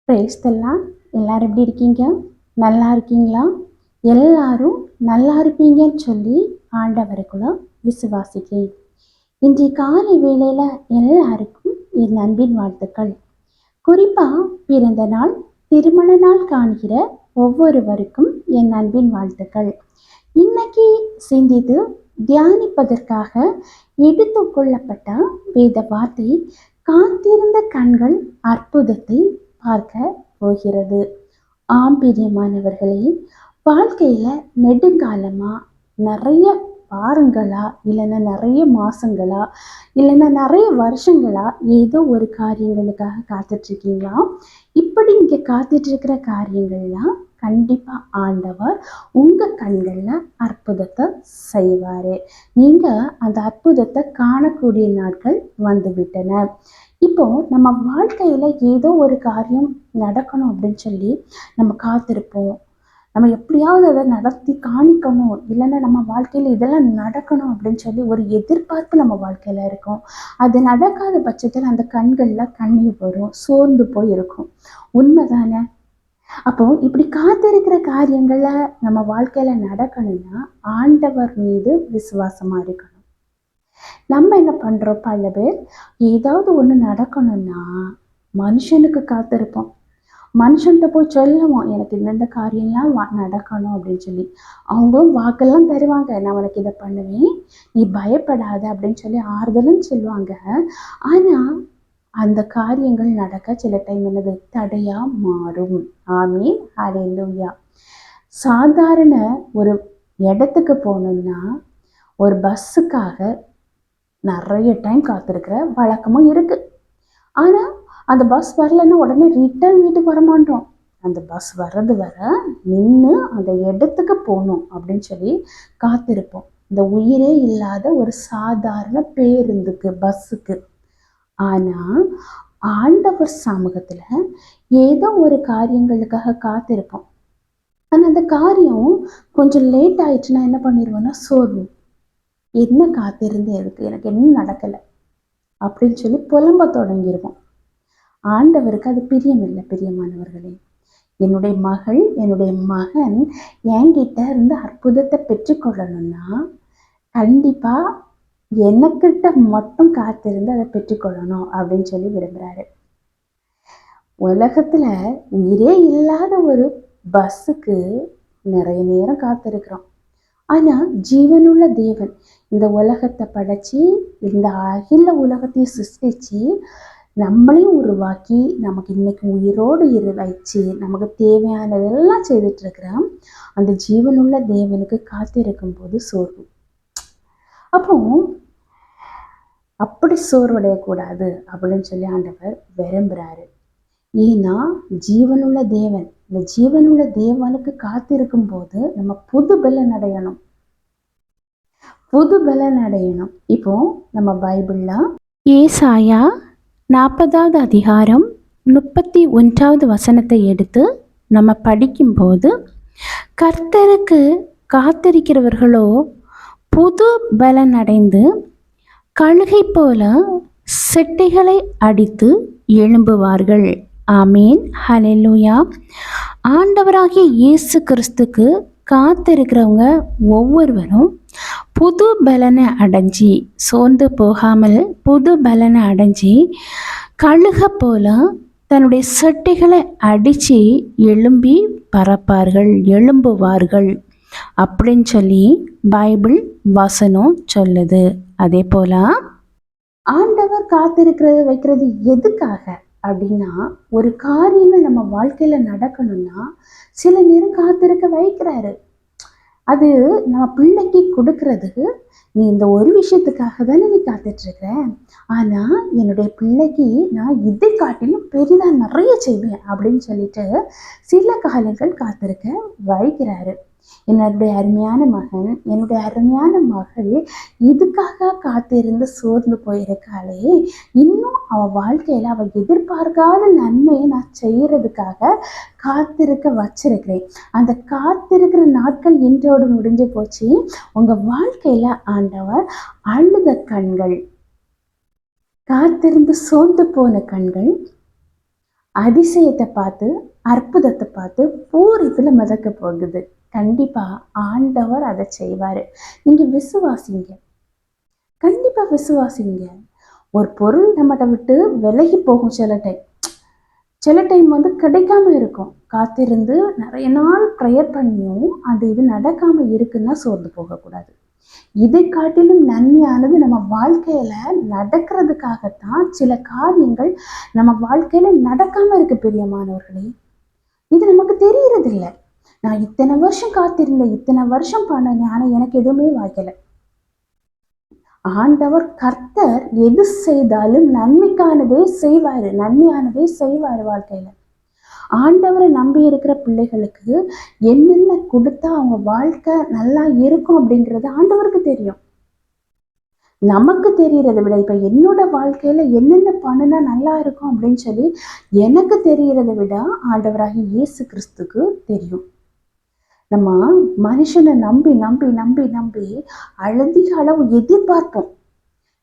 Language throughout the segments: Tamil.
பிரேஸ்தெல்லாம் எல்லாரும் எப்படி இருக்கீங்க? நல்லா இருக்கீங்களா? எல்லாரும் நல்லா இருப்பீங்கன்னு சொல்லி ஆண்டவருக்குள்ள விசுவாசிக்கிறேன். இன்றைய காலை வேளையில எல்லாருக்கும் என் அன்பின் வாழ்த்துக்கள். குறிப்பா பிறந்த நாள், திருமண நாள் காண்கிற ஒவ்வொருவருக்கும் என் அன்பின் வாழ்த்துக்கள். இன்னைக்கு சிந்தித்து தியானிப்பதற்காக எடுத்துக்கொள்ளப்பட்ட வேத வார்த்தை, காத்திருந்த கண்கள் அற்புதத்தை பார்க்க போகிறது. பிரியமானவர்களே, வாழ்க்கையில நெடுங்காலமா நிறைய வாரங்களா, இல்லைன்னா நிறைய மாசங்களா, இல்லைன்னா நிறைய வருஷங்களா ஏதோ ஒரு காரியங்களுக்காக காத்துட்டு இருக்கீங்களா? இப்படி இங்க காத்துட்டு இருக்கிற காரியங்கள்லாம் கண்டிப்பா ஆண்டவர் உங்க கண்கள்ல அற்புதத்தை செய்வாரு. நீங்க அந்த அற்புதத்தை காணக்கூடிய நாட்கள் வந்துவிட்டன. இப்போ நம்ம வாழ்க்கையில ஏதோ ஒரு காரியம் நடக்கணும் அப்படின்னு சொல்லி நம்ம காத்திருப்போம். நம்ம எப்படியாவது அதை நடத்தி காணிக்கணும், இல்லைன்னா நம்ம வாழ்க்கையில இதெல்லாம் நடக்கணும் அப்படின்னு சொல்லி ஒரு எதிர்பார்ப்பு நம்ம வாழ்க்கையில இருக்கும். அது நடக்காத பட்சத்தில் அந்த கண்கள்ல கண்ணீர் வரும், சோர்ந்து போய் இருக்கும். உண்மைதானே? அப்போ இப்படி காத்திருக்கிற காரியங்கள்ல நம்ம வாழ்க்கையில நடக்கணும்னா ஆண்டவர் மீது விசுவாசமா இருக்கணும். நம்ம என்ன பண்றோம்? பல பேர் ஏதாவது ஒண்ணு நடக்கணும்னா மனுஷனுக்கு காத்திருப்போம். மனுஷன்கிட்ட போய் சொல்லுவோம், எனக்கு இந்த காரியம்லாம் நடக்கணும் அப்படின்னு சொல்லி. அவங்களும் வாக்கெல்லாம் தருவாங்க, நான் உனக்கு இதை பண்ணுவேன், நீ பயப்படாத அப்படின்னு சொல்லி ஆறுதலும் சொல்லுவாங்க. ஆனா அந்த காரியங்கள் நடக்க சில டைம் என்னது தடையா மாறும். ஆமீன், ஹல்லேலூயா. சாதாரண ஒரு இடத்துக்கு போகணும்னா ஒரு பஸ்ஸுக்காக நிறைய டைம் காத்திருக்கிற வழக்கமும் இருக்கு. ஆனா அந்த பஸ் வரலன்னா உடனே ரிட்டர்ன் வீட்டுக்கு வர மாட்டோம். அந்த பஸ் வர்றது வர நின்று அந்த இடத்துக்கு போகணும் அப்படின்னு சொல்லி காத்திருப்போம். இந்த உயிரே இல்லாத ஒரு சாதாரண பேருந்துக்கு, பஸ்ஸுக்கு. ஆனா ஆண்டவர் சமூகத்துல ஏதோ ஒரு காரியங்களுக்காக காத்திருப்போம். ஆனா அந்த காரியம் கொஞ்சம் லேட் ஆயிடுச்சுன்னா என்ன பண்ணிடுவோம்னா சோர்வு. என்ன காத்திருந்து எதுக்கு, எனக்கு என்ன நடக்கலை அப்படின்னு சொல்லி புலம்ப தொடங்கிடுவோம். ஆண்டவருக்கு அது பிரியம் இல்லை. பிரியமானவர்களே, என்னுடைய மகள், என்னுடைய மகன் என்கிட்ட இருந்து அற்புதத்தை பெற்றுக்கொள்ளணும்னா கண்டிப்பா எனக்கிட்ட மட்டும் காத்திருந்து அதை பெற்றுக்கொள்ளணும் அப்படின்னு சொல்லி விரும்புறாரு. உலகத்துல உயிரே இல்லாத ஒரு பஸ்ஸுக்கு நிறைய நேரம் காத்திருக்கிறோம். ஆனா ஜீவனுள்ள தேவன் இந்த உலகத்தை படைச்சி, இந்த அகில உலகத்தையும் சிருஷ்டிச்சு, நம்மளையும் உருவாக்கி, நமக்கு இன்னைக்கு உயிரோடு வச்சு, நமக்கு தேவையானதெல்லாம் செய்துட்டு இருக்கிறோம். அந்த ஜீவனுள்ள தேவனுக்கு காத்திருக்கும் போது சோர்வு. அப்போ அப்படி சோர்வடையக்கூடாது அப்படின்னு சொல்லி ஆண்டவர் விரும்புறாரு. ஏன்னா ஜீவனுள்ள தேவன், இந்த ஜீவனுள்ள தேவனுக்கு காத்திருக்கும் போது நம்ம புது பலன் அடையணும். புது பலன் அடையணும். இப்போ நம்ம பைபிள்ல ஏசாயா 40வது அதிகாரம் 31வது வசனத்தை எடுத்து நம்ம படிக்கும்போது, கர்த்தருக்கு காத்திருக்கிறவர்களோ புது பலன் அடைந்து கழுகை போல செட்டைகளை அடித்து எழும்புவார்கள். ஆமீன், ஹல்லேலூயா. ஆண்டவராகிய இயேசு கிறிஸ்துக்கு காத்திருக்கிறவங்க ஒவ்வொருவரும் புது பலனை அடைஞ்சி, சோர்ந்து போகாமல் புது பலனை அடைஞ்சி, கழுக போல தன்னுடைய செட்டைகளை அடித்து எழும்பி பறப்பார்கள், எழும்புவார்கள் அப்படின்னு சொல்லி பைபிள் வசனம் சொல்லுது. அதே போல ஆண்டவர் காத்திருக்கிறது வைக்கிறது எதுக்காக அப்படின்னா, ஒரு காரியங்கள் நம்ம வாழ்க்கையில நடக்கணும்னா சில நேரம் காத்திருக்க வைக்கிறாரு. அது நம்ம பிள்ளைக்கு கொடுக்கறதுக்கு, நீ இந்த ஒரு விஷயத்துக்காக தானே நீ காத்துட்டு இருக்கிற, ஆனா என்னுடைய பிள்ளைக்கு நான் இதை காட்டிலும் பெரிதா நிறைய செய்வேன் அப்படின்னு சொல்லிட்டு சில காலங்கள் காத்திருக்க வைக்கிறாரு. என்னுடைய அருமையான மகன், என்னுடைய அருமையான மகள் இதுக்காக காத்திருந்து சோர்ந்து போயிருக்காளே, இன்னும் அவ வாழ்க்கையில அவ எதிர்பார்க்காத நன்மையை நான் செய்யறதுக்காக காத்திருக்க வச்சிருக்கிறேன். அந்த காத்திருக்கிற நாட்கள் இன்றோடு முடிஞ்சு போச்சு. உங்க வாழ்க்கையில ஆண்டவர் அழுத கண்கள், காத்திருந்து சோர்ந்து போன கண்கள், அதிசயத்தை பார்த்து, அற்புதத்தை பார்த்து பூரிப்பில் மிதக்க போகுது. கண்டிப்பா ஆண்டவர் அதை செய்வாரு. நீங்க விசுவாசிங்க. கண்டிப்பா விசுவாசிங்க. ஒரு பொருள் நம்மகிட்ட விட்டு விலகி போகும் சில டைம் வந்து கிடைக்காம இருக்கும். காத்திருந்து நிறைய நாள் ப்ரேயர் பண்ணியும் அது இது நடக்காம இருக்குன்னா சோர்ந்து போகக்கூடாது. இதை காட்டிலும் நன்மையானது நம்ம வாழ்க்கையில நடக்கிறதுக்காகத்தான் சில காரியங்கள் நம்ம வாழ்க்கையில நடக்காம இருக்கு பிரியமானவர்களே. இது நமக்கு தெரியறது இல்லை. நான் இத்தனை வருஷம் காத்திருந்தேன், இத்தனை வருஷம் பண்ணேன், ஆனா எனக்கு எதுவுமே வாய்க்கல. ஆண்டவர் கர்த்தர் எது செய்தாலும் நன்மைக்கானதே செய்வாரு, நன்மையானதே செய்வாரு வாழ்க்கையில. ஆண்டவரை நம்பி இருக்கிற பிள்ளைகளுக்கு என்னென்ன கொடுத்தா அவங்க வாழ்க்கை நல்லா இருக்கும் அப்படிங்கிறது ஆண்டவருக்கு தெரியும். நமக்கு தெரியறதை விட இப்ப என்னோட வாழ்க்கையில என்னென்ன பண்ணுனா நல்லா இருக்கும் அப்படின்னு சொல்லி எனக்கு தெரியறதை விட ஆண்டவராகிய இயேசு கிறிஸ்துக்கு தெரியும். நம்ம மனுஷனை நம்பி நம்பி நம்பி நம்பி அதிக அளவு எதிர்பார்ப்போம்.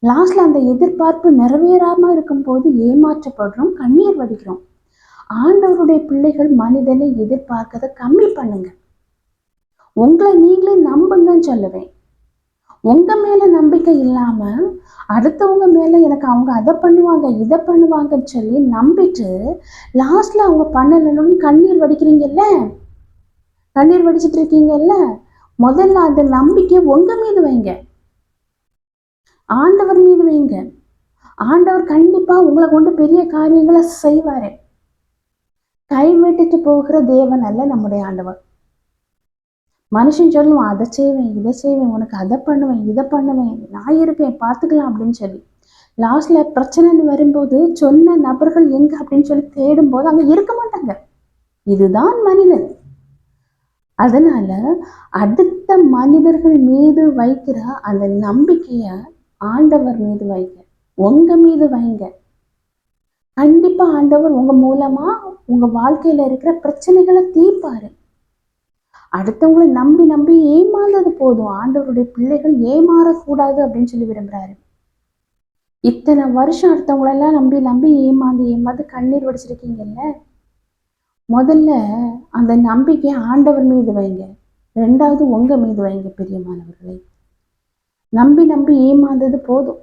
லாஸ்ட்ல அந்த எதிர்பார்ப்பு நிறைவேறாம இருக்கும்போது ஏமாற்றப்படுறோம், கண்ணீர் வடிக்கிறோம். ஆண்டவருடைய பிள்ளைகள் மனிதனை எதிர்பார்க்கறத கம்மி பண்ணுங்க. உங்களை நீங்களே நம்புங்கன்னு சொல்லுவேன். உங்க மேல நம்பிக்கை இல்லாம அடுத்தவங்க மேல எனக்கு அவங்க அதை பண்ணுவாங்க இதை பண்ணுவாங்கன்னு சொல்லி நம்பிட்டு லாஸ்ட்ல அவங்க பண்ணலன்னு கண்ணீர் வடிக்கிறீங்கல்ல, கண்ணீர் வடிச்சிட்டு இருக்கீங்கல்ல, முதல்ல அந்த நம்பிக்கை உங்க மீது வைங்க, ஆண்டவர் மீது வைங்க. ஆண்டவர் கண்டிப்பா உங்களை கொண்டு பெரிய காரியங்களை செய்வாரு. கைவிட்டுட்டு போகிற தேவன் அல்ல நம்முடைய ஆண்டவர். மனுஷன் சொல்லுவான், அதை செய்வேன் இதை செய்வேன், உனக்கு அதை பண்ணுவேன் இதை பண்ணுவேன், நான் இருப்பேன் பார்த்துக்கலாம் அப்படின்னு சொல்லி லாஸ்ட்ல பிரச்சனைன்னு வரும்போது சொன்ன நபர்கள் எங்க அப்படின்னு சொல்லி தேடும் போது அங்க இருக்க மாட்டாங்க. இதுதான் மனிதன். அதனால அடுத்த மனிதர்கள் மீது வைக்கிற அந்த நம்பிக்கைய ஆண்டவர் மீது வைங்க, உங்க மீது வைங்க. கண்டிப்பா ஆண்டவர் உங்க மூலமா உங்க வாழ்க்கையில இருக்கிற பிரச்சனைகளை தீர்ப்பாரு. அடுத்தவங்களை நம்பி நம்பி ஏமாந்தது போதும். ஆண்டவருடைய பிள்ளைகள் ஏமாறக்கூடாது அப்படின்னு சொல்லி விரும்புறாரு. இத்தனை வருஷம் அடுத்தவங்களெல்லாம் நம்பி நம்பி ஏமாந்து கண்ணீர் வடிச்சிருக்கீங்கல்ல, முதல்ல அந்த நம்பிக்கையை ஆண்டவர் மீது வைங்க, ரெண்டாவது உங்க மீது வைங்க. பிரியமானவர்களே, நம்பி நம்பி ஏமாந்தது போதும்.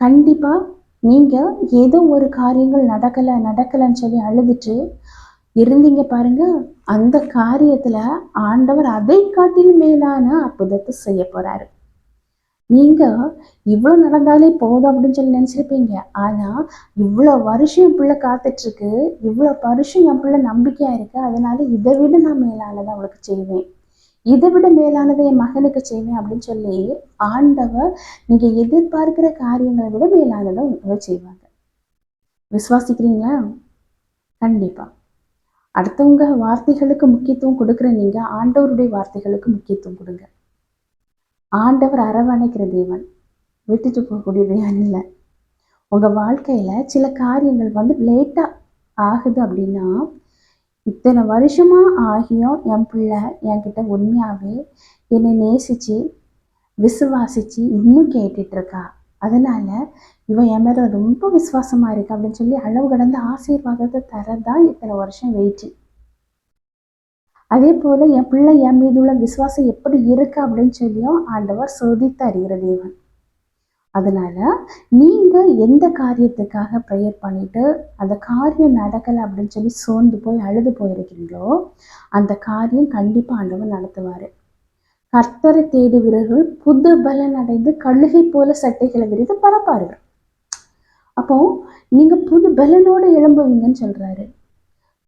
கண்டிப்பா நீங்க ஏதோ ஒரு காரியங்கள் நடக்கலைன்னு சொல்லி அழுதுட்டு இருந்தீங்க பாருங்க, அந்த காரியத்துல ஆண்டவர் அதை காட்டிலும் மேலான அற்புதத்தை செய்ய போறாரு. நீங்க இவ்வளவு நடந்தாலே போதும் அப்படின்னு சொல்லி நினைச்சிருப்பீங்க. ஆனா இவ்வளவு வருஷம் என் பிள்ளை காத்துட்டு இருக்கு, இவ்வளவு வருஷம் என் பிள்ளை நம்பிக்கையா இருக்கு, அதனால இதை விட நான் மேலானதை அவளுக்கு செய்வேன், இதை விட மேலானதை என் மகனுக்கு செய்வேன் அப்படின்னு சொல்லி ஆண்டவர் நீங்க எதிர்பார்க்கிற காரியங்களை விட மேலானதை உங்களுக்கு செய்வாங்க. விசுவாசிக்கிறீங்களா? கண்டிப்பா. அடுத்தவங்க வார்த்தைகளுக்கு முக்கியத்துவம் கொடுக்குற நீங்க ஆண்டவருடைய வார்த்தைகளுக்கு முக்கியத்துவம் கொடுங்க. ஆண்டவர் அரவணைக்கிற தேவன், விட்டுட்டு போகக்கூடிய தேவன் இல்லை. உங்க வாழ்க்கையில சில காரியங்கள் வந்து லேட்டா ஆகுது அப்படின்னா, இத்தனை வருஷமா ஆகியும் என் பிள்ளை என்கிட்ட உண்மையாவே என்னை நேசிச்சு விசுவாசிச்சு இன்னும் கேட்டுட்டு இருக்கா, அதனால இவன் என் மேல ரொம்ப விசுவாசமா இருக்கு அப்படின்னு சொல்லி அளவு கடந்த ஆசீர்வாதத்தை தரதான் இத்தனை வருஷம் வெயிட்டு. அதே போல என் பிள்ளை என் மீது உள்ள விசுவாசம் எப்படி இருக்கு அப்படின்னு சொல்லியும் ஆண்டவர் சோதித்து அறிகிற தேவன். அதனால நீங்க எந்த காரியத்துக்காக ப்ரேயர் பண்ணிட்டு அந்த காரியம் நடக்கலை அப்படின்னு சொல்லி சோர்ந்து போய் அழுது போயிருக்கீங்களோ அந்த காரியம் கண்டிப்பா ஆண்டவர் நடத்துவாரு. கர்த்தரை தேடுகிறவர்கள் புது பலன் அடைந்து கழுகை போல சட்டைகளை விரித்து பரப்பார்கள். அப்போ நீங்க புது பலனோட எழும்புவீங்கன்னு சொல்றாரு.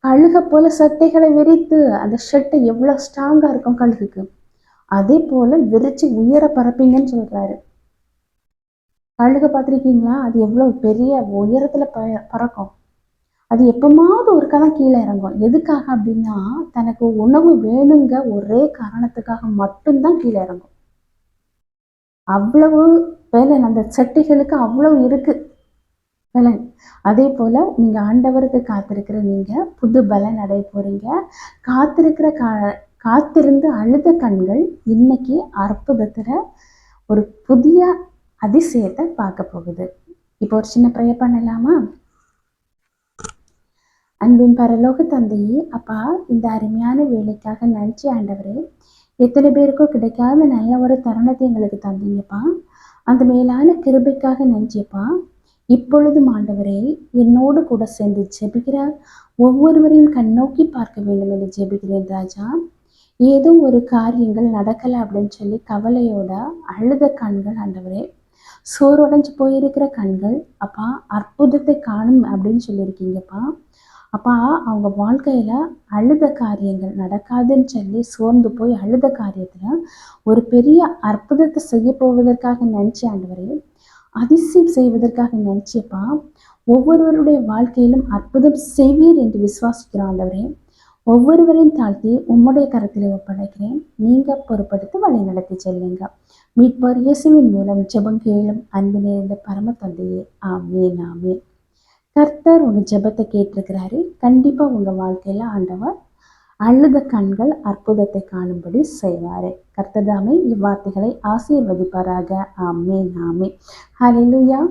கழுகை போல சட்டைகளை விரித்து, அந்த ஷர்ட்டை எவ்வளவு ஸ்ட்ராங்கா இருக்கும் கழுகுக்கு, அதே போல விரிச்சு உயர பரப்பீங்கன்னு சொல்றாரு. கழுகை பார்த்துருக்கீங்களா? அது எவ்வளவு பெரிய உயரத்துல பறக்கும். அது எப்பமாவது ஒரு காலம் கீழே இறங்கும். எதுக்காக அப்படின்னா தனக்கு உணவு வேணுங்க ஒரே காரணத்துக்காக மட்டும்தான் கீழே இறங்கும். அவ்வளவு பலன் அந்த சட்டைகளுக்கு அவ்வளவு இருக்கு பலன். அதே போல நீங்க ஆண்டவருக்கு காத்திருக்கிற நீங்க புது பலன் அடைய போறீங்க. காத்திருந்து அழுத கண்கள் இன்னைக்கு அற்புதத்துல ஒரு புதிய அதிசயத்தை பார்க்க போகுது. இப்போ ஒரு சின்ன ப்ரேயர் பண்ணலாமா? அன்பின் பரலோக தந்தையே, அப்பா, இந்த அருமையான வேலைக்காக நன்றி ஆண்டவரே. எத்தனை பேருக்கோ கிடைக்காத நல்ல ஒரு தருணத்தை எங்களுக்கு தந்தீங்கப்பா. அந்த மேலான கிருபைக்காக நன்றியப்பா. இப்பொழுதும் ஆண்டவரே, என்னோடு கூட சேர்ந்து ஜெபிக்கிற ஒவ்வொருவரையும் கண்ணோக்கி பார்க்க வேண்டும் என்று ஜெபிக்கிறேன் ராஜா. ஏதோ ஒரு காரியங்கள் நடக்கலை அப்படின்னு சொல்லி கவலையோட அழுத கண்கள் ஆண்டவரே, சோர்வடைஞ்சு போயிருக்கிற கண்கள், அப்பா, அற்புதத்தை காணும் அப்படின்னு சொல்லியிருக்கீங்கப்பா. அப்பா, அவங்க வாழ்க்கையில அழுத காரியங்கள் நடக்காதுன்னு சொல்லி சோர்ந்து போய் அழுத காரியத்துல ஒரு பெரிய அற்புதத்தை செய்ய போவதற்காக நன்றி ஆண்டவரே. அதிசயம் செய்வதற்காக நன்றியப்பா. ஒவ்வொருவருடைய வாழ்க்கையிலும் அற்புதம் செய்வீர் என்று விசுவாசிக்கிறோம் ஆண்டவரே. ஒவ்வொருவரையும் தாழ்த்தி உம்முடைய கரத்தில் ஒப்படைக்கிறேன். நீங்க பொறுப்படுத்தி வழி நடத்தி செல்லுங்க. மீட்பர் இயேசுவின் மூலம் ஜெபம் கேளும் அன்பு நிறைந்த பரம தந்தையே. ஆமென், ஆமென். கர்த்தர் உங்க ஜெபத்தை கேட்டிருக்கிறாரு. கண்டிப்பா உங்க வாழ்க்கையில ஆண்டவர் அழுத கண்கள் அற்புதத்தை காணும்படி செய்வாரு. கர்த்தர் தாமே இவ்வார்த்தைகளை ஆசீர்வதிப்பாராக. ஆமென், ஆமென். ஹல்லேலூயா.